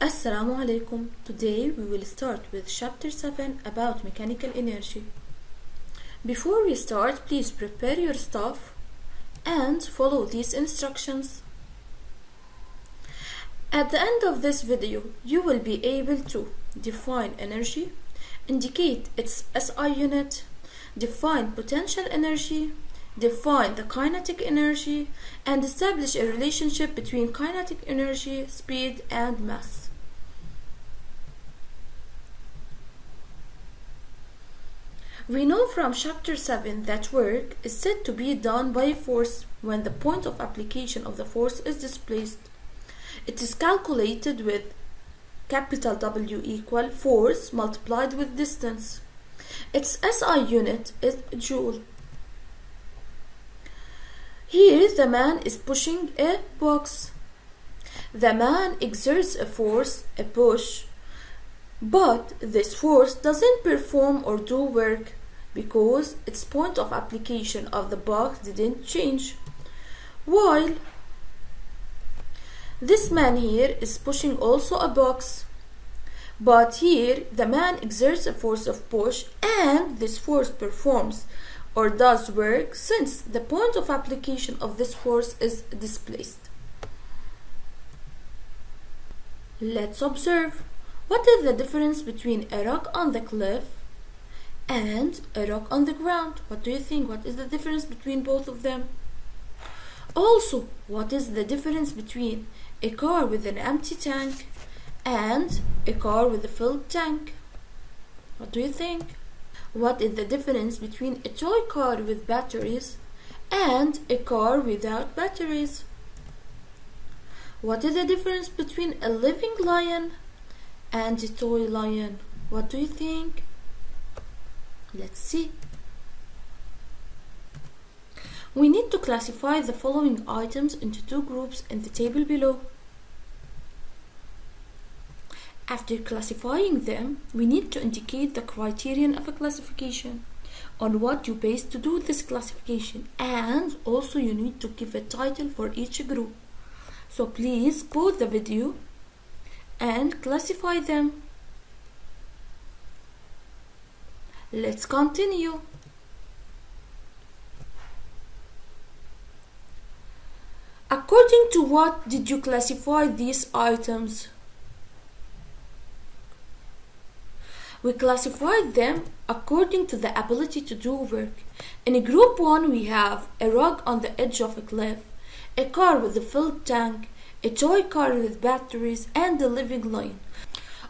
Assalamu alaikum. Today we will start with chapter 7 about mechanical energy. Before we start, please prepare your stuff and follow these instructions. At the end of this video, you will be able to define energy, indicate its SI unit, define potential energy, define the kinetic energy, and establish a relationship between kinetic energy, speed, and mass. We know from chapter 7 that work is said to be done by a force when the point of application of the force is displaced. It is calculated with capital W equal force multiplied with distance. Its SI unit is joule. Here the man is pushing a box. The man exerts a force, a push, but this force doesn't perform or do work because its point of application of the box didn't change. While this man here is pushing also a box, but here the man exerts a force of push and this force performs or does work since the point of application of this force is displaced. Let's observe. What is the difference between a rock on the cliff and a rock on the ground? What do you think? What is the difference between both of them? Also, what is the difference between a car with an empty tank and a car with a filled tank? What do you think? What is the difference between a toy car with batteries and a car without batteries? What is the difference between a living lion and a toy lion? What do you think? Let's see. We need to classify the following items into two groups in the table below. After classifying them, we need to indicate the criterion of a classification, on what you base to do this classification, and also you need to give a title for each group. So please pause the video and classify them. Let's continue. According to what did you classify these items? We classified them according to the ability to do work. In group 1 we have a rock on the edge of a cliff, a car with a filled tank, a toy car with batteries, and a living lion.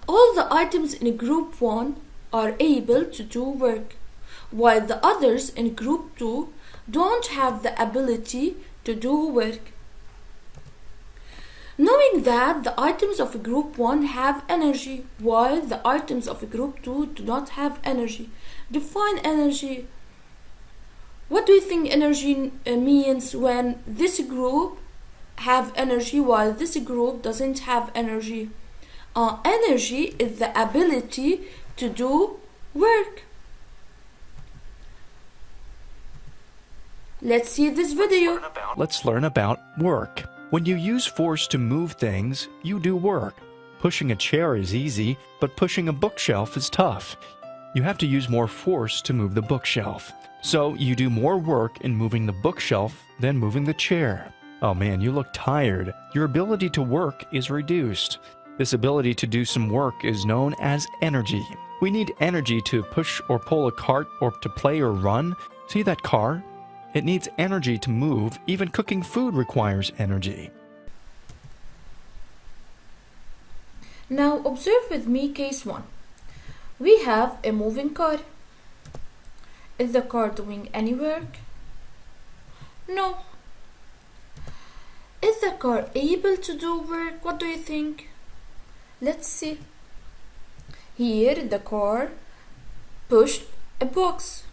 All the items in group 1 are able to do work, while the others in group 2 don't have the ability to do work. Knowing that the items of group 1 have energy, while the items of group 2 do not have energy. Define energy. What do you think energy means when this group have energy while this group doesn't have energy? Energy is the ability to do work. Let's see this video. Let's learn about work. When you use force to move things, you do work. Pushing a chair is easy, but pushing a bookshelf is tough. You have to use more force to move the bookshelf. So you do more work in moving the bookshelf than moving the chair. Oh man, you look tired. Your ability to work is reduced. This ability to do some work is known as energy. We need energy to push or pull a cart or to play or run. See that car? It needs energy to move. Even cooking food requires energy. Now observe with me case 1. We have a moving car. Is the car doing any work? No. Is the car able to do work? What do you think? Let's see. Here the car pushed a box.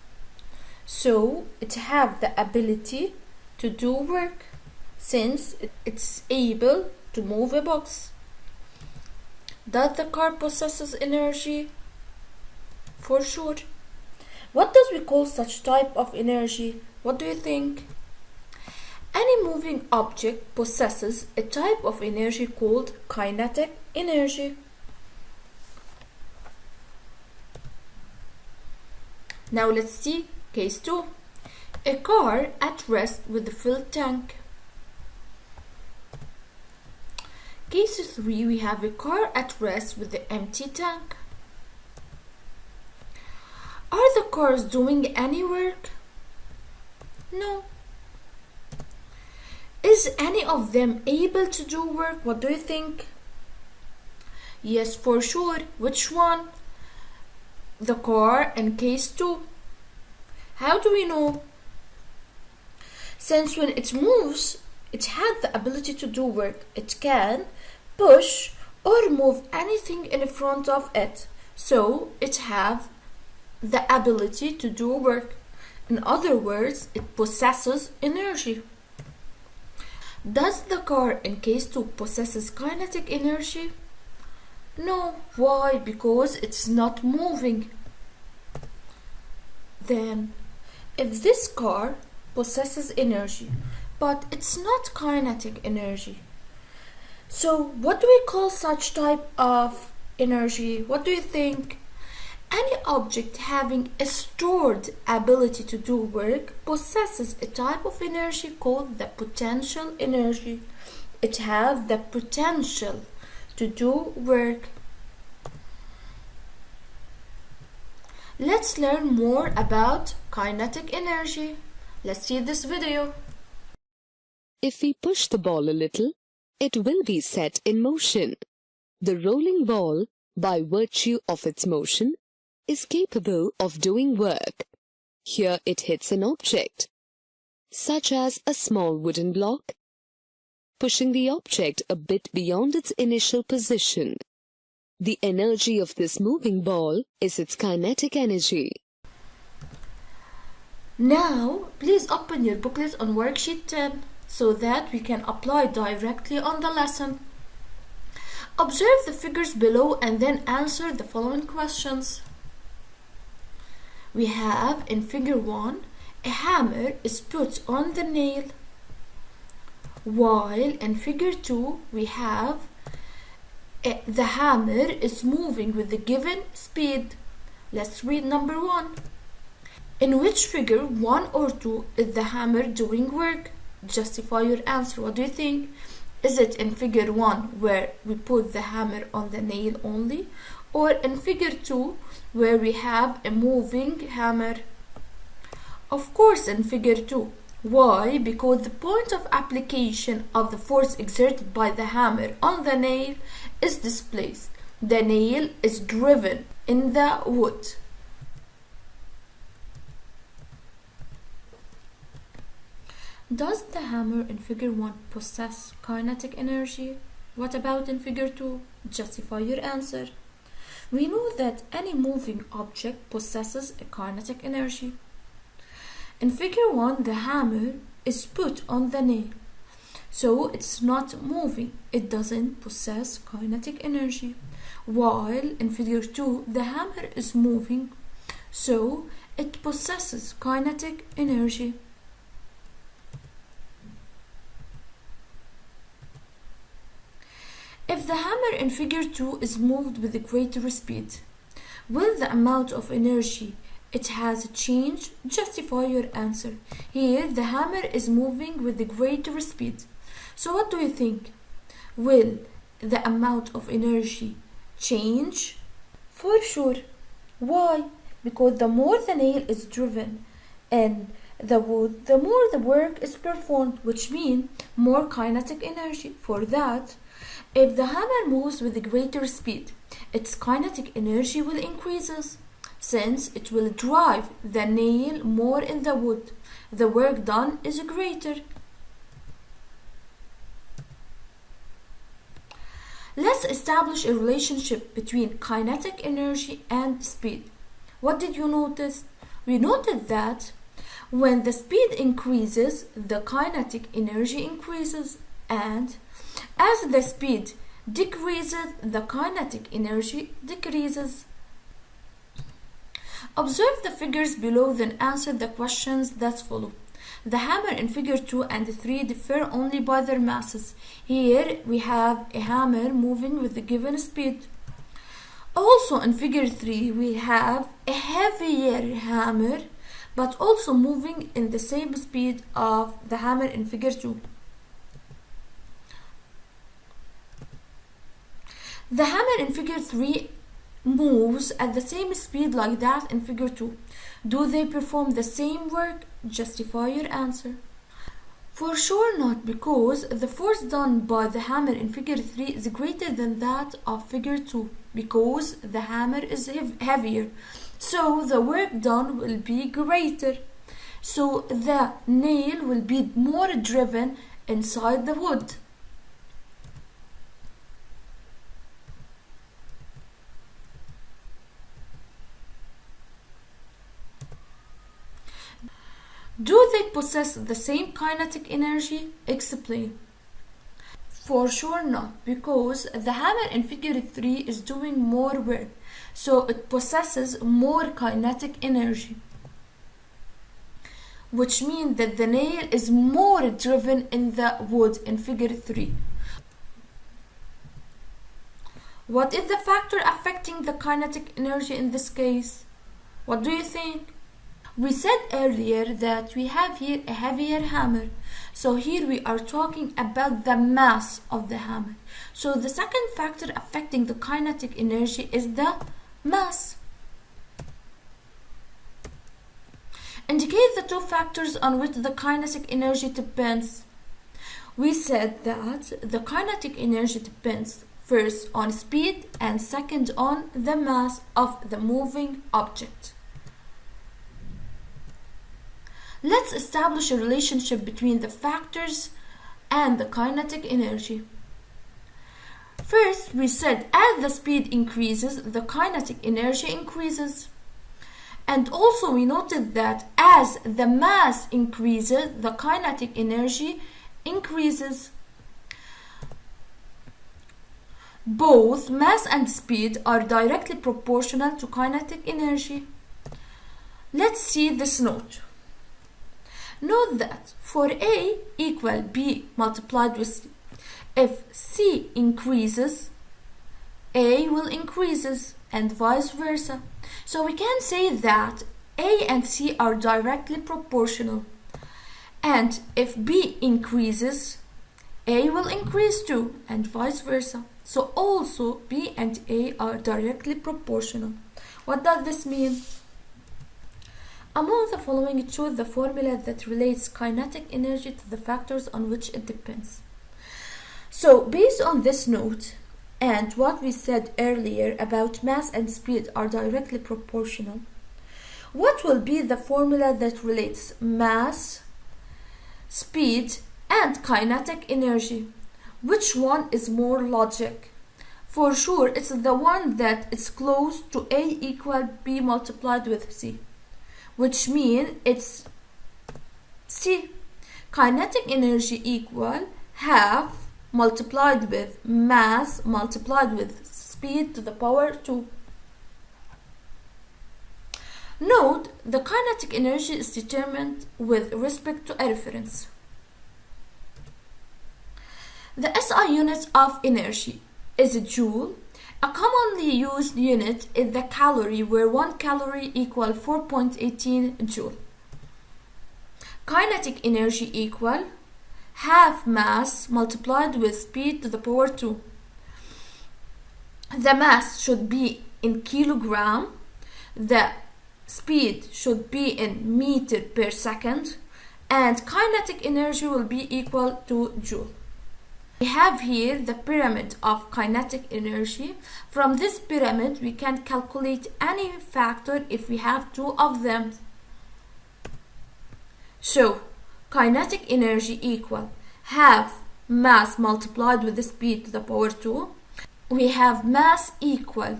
So it have the ability to do work since it's able to move a box. Does the car possesses energy? For sure. What does we call such type of energy? What do you think? Any moving object possesses a type of energy called kinetic energy. Now let's see case 2. A car at rest with a filled tank. Case 3, we have a car at rest with an empty tank. Are the cars doing any work? No. Is any of them able to do work? What do you think? Yes, for sure. Which one? The car in case 2. How do we know? Since when it moves, it has the ability to do work. It can push or move anything in front of it. So it has the ability to do work. In other words, it possesses energy. Does the car in case 2 possesses kinetic energy? No. Why? Because it's not moving. Then, if this car possesses energy, but it's not kinetic energy, so what do we call such type of energy? What do you think? Any object having a stored ability to do work possesses a type of energy called the potential energy. It has the potential to do work. Let's learn more about kinetic energy. Let's see this video. If we push the ball a little, it will be set in motion. The rolling ball, by virtue of its motion, is capable of doing work. Here it hits an object, such as a small wooden block, pushing the object a bit beyond its initial position. The energy of this moving ball is its kinetic energy. Now, please open your booklet on worksheet 10 so that we can apply directly on the lesson. Observe the figures below and then answer the following questions. We have in figure 1, a hammer is put on the nail, while in figure 2 we have the hammer is moving with the given speed. Let's read number 1. In which figure 1 or 2 is the hammer doing work? Justify your answer. What do you think? Is it in figure 1 where we put the hammer on the nail only, or in figure 2 where we have a moving hammer? Of course in figure 2. Why? Because the point of application of the force exerted by the hammer on the nail is displaced. The nail is driven in the wood. Does the hammer in figure 1 possess kinetic energy? What about in figure 2? Justify your answer. We know that any moving object possesses a kinetic energy. In figure 1, the hammer is put on the nail, so it's not moving. It doesn't possess kinetic energy. While in figure 2, the hammer is moving, so it possesses kinetic energy. If the hammer in figure 2 is moved with a greater speed, will the amount of energy it has changed? Justify your answer. Here the hammer is moving with a greater speed. So what do you think? Will the amount of energy change? For sure. Why? Because the more the nail is driven in the wood, the more the work is performed, which means more kinetic energy. For that, if the hammer moves with a greater speed, its kinetic energy will increase, since it will drive the nail more in the wood. The work done is greater. Let's establish a relationship between kinetic energy and speed. What did you notice? We noted that when the speed increases, the kinetic energy increases, and as the speed decreases, the kinetic energy decreases. Observe the figures below, then answer the questions that follow. The hammer in figure 2 and 3 differ only by their masses. Here we have a hammer moving with the given speed. Also in figure 3 we have a heavier hammer but also moving in the same speed of the hammer in figure 2. The hammer in figure 3 moves at the same speed like that in figure 2. Do they perform the same work? Justify your answer. For sure not, because the force done by the hammer in figure 3 is greater than that of figure 2, because the hammer is heavier. So the work done will be greater. So the nail will be more driven inside the wood. Do they possess the same kinetic energy? Explain. For sure not, because the hammer in figure 3 is doing more work, so it possesses more kinetic energy, which means that the nail is more driven in the wood in figure 3. What is the factor affecting the kinetic energy in this case? What do you think? We said earlier that we have here a heavier hammer. So here we are talking about the mass of the hammer. So the second factor affecting the kinetic energy is the mass. Indicate the two factors on which the kinetic energy depends. We said that the kinetic energy depends first on speed and second on the mass of the moving object. Let's establish a relationship between the factors and the kinetic energy. First, we said as the speed increases, the kinetic energy increases. And also we noted that as the mass increases, the kinetic energy increases. Both mass and speed are directly proportional to kinetic energy. Let's see this note. Note that for A equal B multiplied with C, if C increases, A will increases and vice versa. So we can say that A and C are directly proportional. And if B increases, A will increase too and vice versa. So also B and A are directly proportional. What does this mean? Among the following, choose the formula that relates kinetic energy to the factors on which it depends. So, based on this note and what we said earlier about mass and speed are directly proportional, what will be the formula that relates mass, speed, and kinetic energy? Which one is more logic? For sure, it's the one that is close to A equal B multiplied with C, which means it's C. Kinetic energy equal half multiplied with mass multiplied with speed to the power 2. Note, the kinetic energy is determined with respect to a reference. The SI unit of energy is a joule. A commonly used unit is the calorie, where 1 calorie equals 4.18 joule. Kinetic energy equal half mass multiplied with speed to the power 2. The mass should be in kilogram. The speed should be in meter per second. And kinetic energy will be equal to joule. We have here the pyramid of kinetic energy. From this pyramid, we can calculate any factor if we have two of them. So, kinetic energy equal half mass multiplied with the speed to the power 2. We have mass equal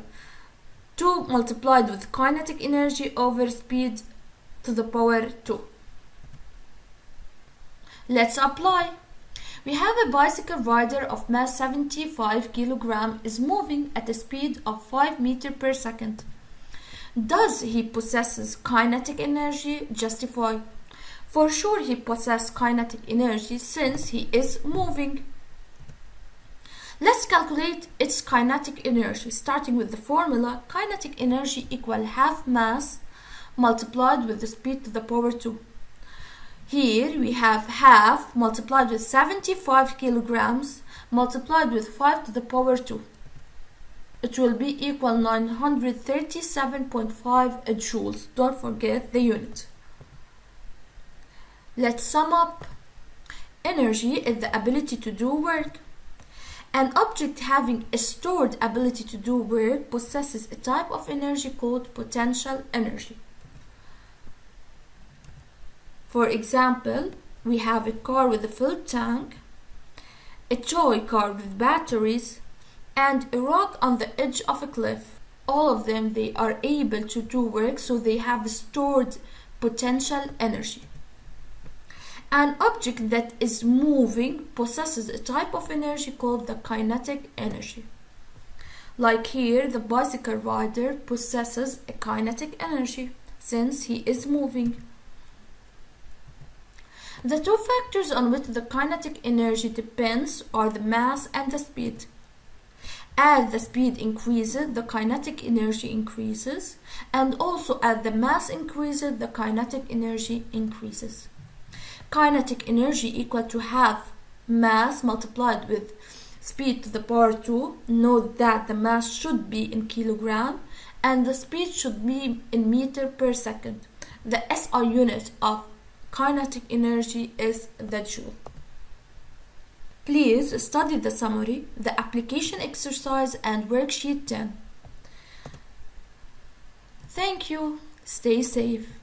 2 multiplied with kinetic energy over speed to the power 2. Let's apply. We have a bicycle rider of mass 75 kg is moving at a speed of 5 meters per second. Does he possess kinetic energy? Justify. For sure he possesses kinetic energy since he is moving. Let's calculate its kinetic energy, starting with the formula. Kinetic energy equal half mass multiplied with the speed to the power 2. Here we have half multiplied with 75 kilograms multiplied with 5 to the power 2. It will be equal 937.5 joules. Don't forget the unit. Let's sum up. Energy is the ability to do work. An object having a stored ability to do work possesses a type of energy called potential energy. For example, we have a car with a filled tank, a toy car with batteries, and a rock on the edge of a cliff. All of them, they are able to do work, so they have stored potential energy. An object that is moving possesses a type of energy called the kinetic energy. Like here, the bicycle rider possesses a kinetic energy since he is moving. The two factors on which the kinetic energy depends are the mass and the speed. As the speed increases, the kinetic energy increases, and also as the mass increases, the kinetic energy increases. Kinetic energy equal to half mass multiplied with speed to the power 2. Note that the mass should be in kilogram and the speed should be in meter per second. The SI unit of kinetic energy is the joule. Please study the summary, the application exercise, and worksheet 10. Thank you. Stay safe.